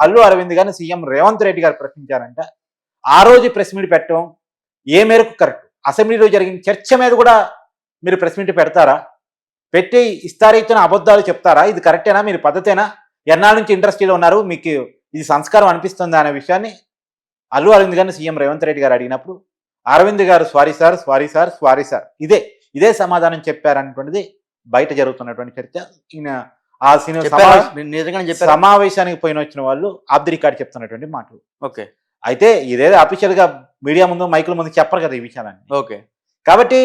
అల్లు అరవింద్ గారిని సీఎం రేవంత్ రెడ్డి గారు ప్రశ్నించారంట. ఆ రోజు ప్రెస్ మీట్ పెట్టడం ఏ మేరకు కరెక్ట్? అసెంబ్లీలో జరిగిన చర్చ మీద కూడా మీరు ప్రెస్ మీట్ పెడతారా? పెట్టి ఇస్తారీతన అబద్ధాలు చెప్తారా? ఇది కరెక్టేనా? మీరు పద్ధతేనా? ఎన్నాళ్ళ నుంచి ఇండస్ట్రీలో ఉన్నారు, మీకు ఇది సంస్కారం అనిపిస్తుందా అనే విషయాన్ని అల్లు అరవింద్ గారిని సీఎం రేవంత్ రెడ్డి గారు అడిగినప్పుడు అరవింద్ గారు sorry sir, sorry sir, sorry sir, ఇదే సమాధానం చెప్పారనేటువంటిది బయట జరుగుతున్నటువంటి చర్చ. ఈయన ఆ సమావేశానికి పోయిన వచ్చిన వాళ్ళు ఆఫ్ ది రికార్డ్ చెప్తున్నటువంటి మాటలు. ఓకే. అయితే ఇదేదో అఫీషియల్ గా మీడియా ముందు మైకుల ముందు చెప్పరు కదా ఈ విషయాలన్నీ. ఓకే. కాబట్టి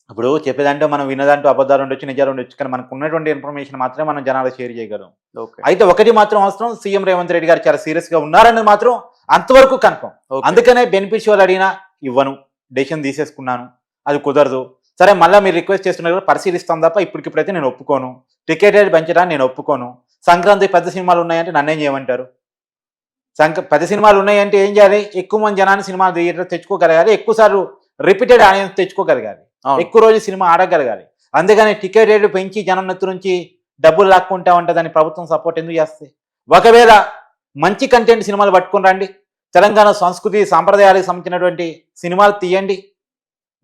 ఇప్పుడు చెప్పేదంటే మనం వినదంటూ అబద్ధాలు ఉండొచ్చు, నిజాలు ఉండొచ్చు, కానీ మనకు ఉన్నటువంటి ఇన్ఫర్మేషన్ మాత్రమే మనం జనాలకు షేర్ చేయగలం. అయితే ఒకటి మాత్రం అవసరం, సీఎం రేవంత్ రెడ్డి గారు చాలా సీరియస్ గా ఉన్నారన్నది మాత్రం అంతవరకు కన్ఫర్మ్. అందుకనే బెనిఫిషియల్ అడిగినా ఇవ్వను, డెసిషన్ తీసేసుకున్నాను, అది కుదరదు, సరే మళ్ళీ మీరు రిక్వెస్ట్ చేస్తున్నారు పరిశీలిస్తాం తప్ప ఇప్పటికిప్పుడైతే నేను ఒప్పుకోను, టికెట్ రేట్ పెంచడానికి నేను ఒప్పుకోను, సంక్రాంతి పెద్ద సినిమాలు ఉన్నాయంటే నన్నేం చేయమంటారు, పెద్ద సినిమాలు ఉన్నాయంటే ఏం చేయాలి, ఎక్కువ మంది జనాన్ని సినిమా థియేటర్ తెచ్చుకోగలగాలి, ఎక్కువ సార్లు రిపీటెడ్ ఆడియన్స్ తెచ్చుకోగలగాలి, ఎక్కువ రోజు సినిమా ఆడగలగాలి. అందుకని టికెట్ రేట్లు పెంచి జనం నెత్తు నుంచి డబ్బులు లాక్కుంటా ఉంటే దాన్ని ప్రభుత్వం సపోర్ట్ ఎందుకు చేస్తే? ఒకవేళ మంచి కంటెంట్ సినిమాలు పట్టుకుని రండి, తెలంగాణ సంస్కృతి సాంప్రదాయాలకు సంబంధించినటువంటి సినిమాలు తీయండి,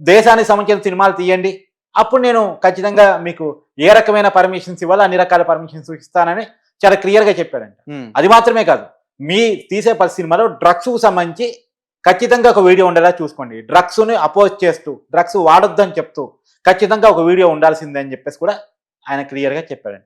దేశానికి సంబంధించిన సినిమాలు తీయండి, అప్పుడు నేను ఖచ్చితంగా మీకు ఏ రకమైన పర్మిషన్స్ ఇవ్వాలో అన్ని రకాల పర్మిషన్స్ ఇస్తానని చాలా క్లియర్గా చెప్పాడంట. అది మాత్రమే కాదు, మీ తీసే సినిమాలో డ్రగ్స్కు సంబంధించి ఖచ్చితంగా ఒక వీడియో ఉండేలా చూసుకోండి, డ్రగ్స్ని అపోజ్ చేస్తూ డ్రగ్స్ వాడొద్దని చెప్తూ ఖచ్చితంగా ఒక వీడియో ఉండాల్సిందే అని చెప్పేసి కూడా ఆయన క్లియర్గా చెప్పాడండి.